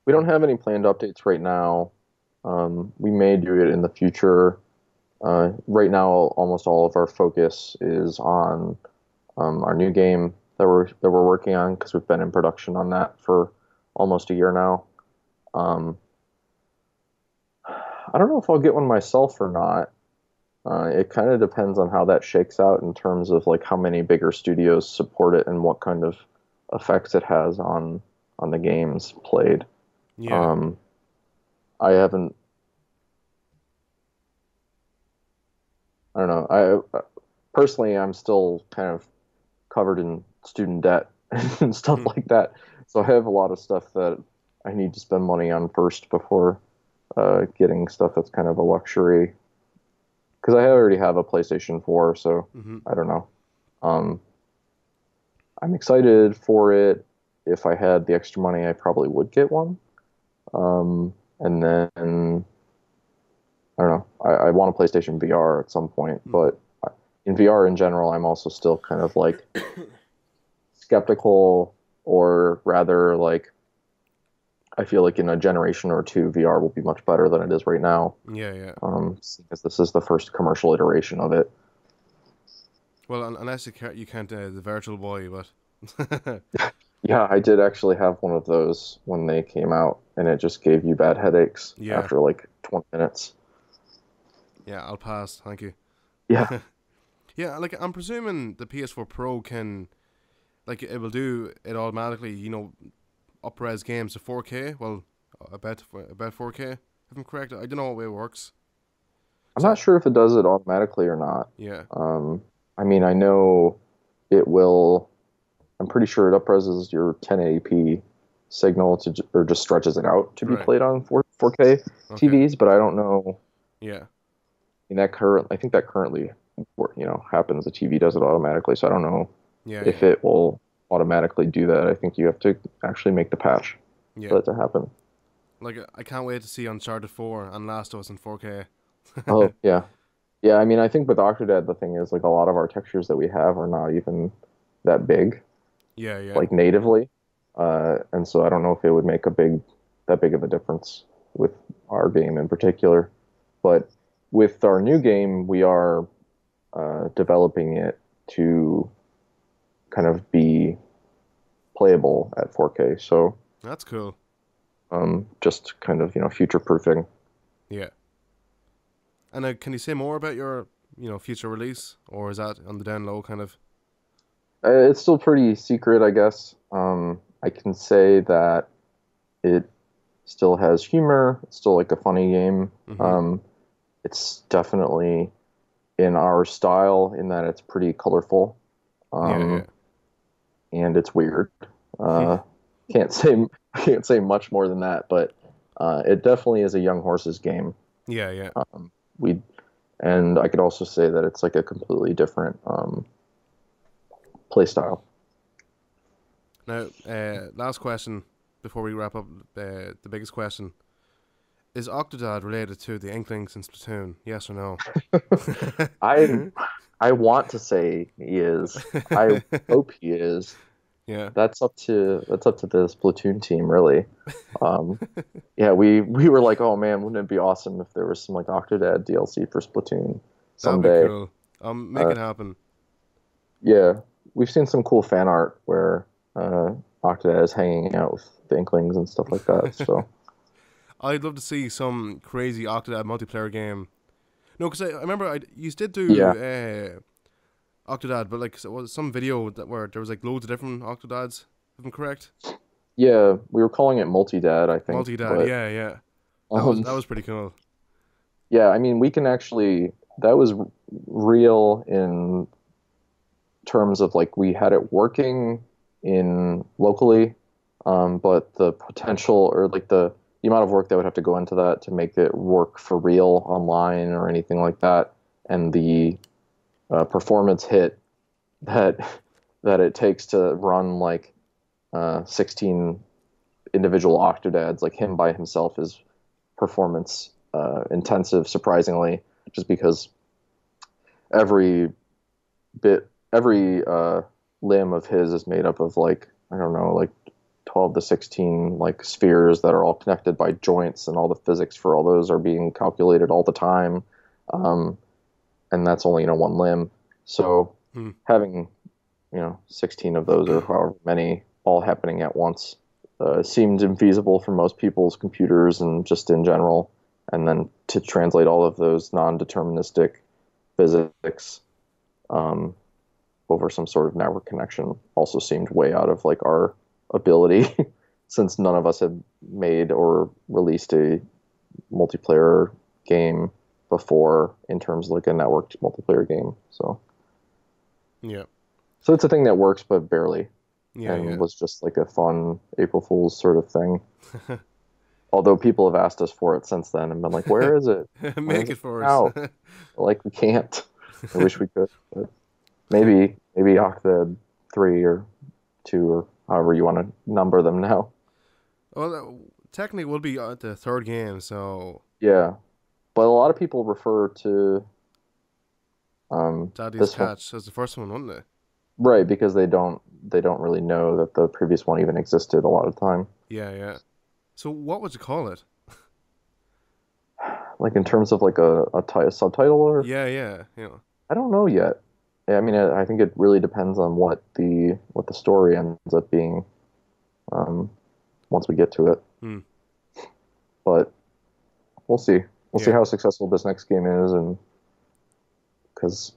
We don't Or, have any planned updates right now. We may do it in the future. Right now, almost all of our focus is on our new game that we're working on because we've been in production on that for almost a year now. Um, I don't know if I'll get one myself or not. It kind of depends on how that shakes out in terms of like how many bigger studios support it and what kind of effects it has on the games played. yeah. Um, I haven't. I don't know. I personally, I'm still kind of covered in student debt and stuff Hmm. like that. So I have a lot of stuff that I need to spend money on first before getting stuff that's kind of a luxury. Because I already have a PlayStation 4, so Hmm. I don't know. Um, I'm excited for it. If I had the extra money, I probably would get one. And then I don't know. I want a PlayStation VR at some point, Hmm. but in VR in general, I'm also still kind of like skeptical, or rather, like I feel like in a generation or two, VR will be much better than it is right now. Yeah, yeah. Because this is the first commercial iteration of it. Well, unless you can't the Virtual Boy, but Yeah, I did actually have one of those when they came out, and it just gave you bad headaches yeah, after like 20 minutes. yeah. I'll pass. Thank you. Yeah, Yeah, like I'm presuming the PS4 Pro can, like, it will do it automatically. Up-res games to 4K. Well, about 4K. If I'm correct, I don't know what way it works. I'm So not sure if it does it automatically or not. yeah, Um, I mean, I know it will. I'm pretty sure it upreses your 1080p signal or just stretches it out to be right. played on 4K Okay. TVs, but I don't know. Yeah. I think that currently, happens. The TV does it automatically, so I don't know Yeah. if Yeah. it will automatically do that. I think you have to actually make the patch Yeah. for that to happen. Like I can't wait to see Uncharted 4 and Last of Us in 4K. Oh, yeah. Yeah, I mean, I think with Octodad, the thing is, like, a lot of our textures that we have are not even that big, Yeah. Yeah. like, natively. And so I don't know if it would make that big of a difference with our game in particular. But with our new game, we are developing it to kind of be playable at 4K. So That's cool. just kind of, future proofing. Yeah. And can you say more about your future release, or is that on the down low kind of? It's still pretty secret, I guess. I can say that it still has humor. It's still like a funny game. Mm-hmm. It's definitely in our style in that it's pretty colorful, Yeah. um, and it's weird. Uh, can't say can't say much more than that, but it definitely is a young horses game. Yeah. Yeah. We and I could also say that it's like a completely different play style. Now, last question before we wrap up. The biggest question: is Octodad related to the Inklings in Splatoon? Yes or no? I I want to say he is. I hope he is. Yeah. That's up to the Splatoon team, really. Um, yeah, we were like, oh man, wouldn't it be awesome if there was some like Octodad DLC for Splatoon? That'd be someday. cool. Make it happen. Yeah, we've seen some cool fan art where Octodad is hanging out with the Inklings and stuff like that. So I'd love to see some crazy Octodad multiplayer game. No, because I remember you did do Octodad, but like, so was some video where there was like loads of different Octodads, if I'm correct. yeah, we were calling it Multidad, I think. Multidad, But, yeah. That was pretty cool. yeah, I mean, we can actually, that was real in terms of like we had it working in locally, but the potential or like the amount of work that would have to go into that to make it work for real online or anything like that, and the performance hit that it takes to run like 16 individual Octodads, like him by himself, is performance intensive, surprisingly, just because every limb of his is made up of like, I don't know, like 12 to 16 like spheres that are all connected by joints, and all the physics for all those are being calculated all the time. And that's only, one limb. So having, 16 of those or however many all happening at once seemed infeasible for most people's computers and just in general. And then to translate all of those non-deterministic physics over some sort of network connection also seemed way out of like our ability since none of us had made or released a multiplayer game before in terms of like a networked multiplayer game. So it's a thing that works but barely, and was just like a fun April Fool's sort of thing. Although people have asked us for it since then and been like, where is it? Make it for us. Like, we can't. I wish we could, but maybe Octodad 3 or 2 or however you want to number them now. Well, technically it will be the third game, so yeah, but a lot of people refer to Daddy's Catch as the first one, wouldn't they? Right, because they don't really know that the previous one even existed a lot of the time. Yeah. So what would you call it? Like in terms of like a subtitle or? Yeah. I don't know yet. I mean, I think it really depends on what the story ends up being once we get to it. But we'll see. We'll see how successful this next game is, and because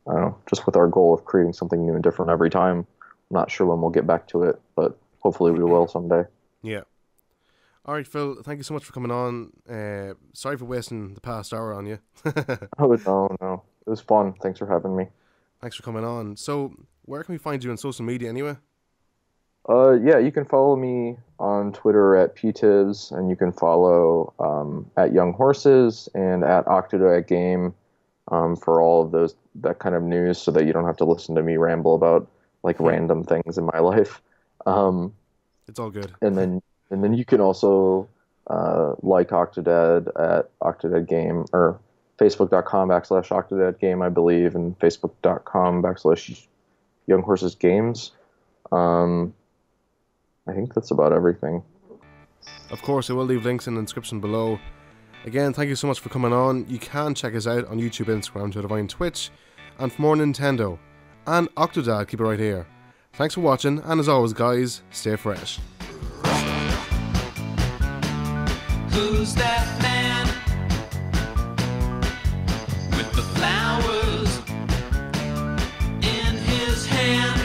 I don't know, just with our goal of creating something new and different every time, I'm not sure when we'll get back to it, but hopefully we will someday. Yeah. All right, Phil, thank you so much for coming on. Sorry for wasting the past hour on you. Oh, no. It was fun. Thanks for having me. Thanks for coming on. So, where can we find you on social media anyway? Yeah, you can follow me on Twitter at PTibs, and you can follow at Young Horses and at Octodad Game for all of that kind of news, so that you don't have to listen to me ramble about like random things in my life. It's all good. And then you can also like Octodad at Octodad Game, or Facebook.com/Octodad Game, I believe, and Facebook.com/Young Horses Games. I think that's about everything. Of course, I will leave links in the description below. Again, thank you so much for coming on. You can check us out on YouTube, Instagram, Twitter, and Twitch. And for more Nintendo and Octodad, keep it right here. Thanks for watching, and as always, guys, stay fresh. Who's that man with the flowers in his hand?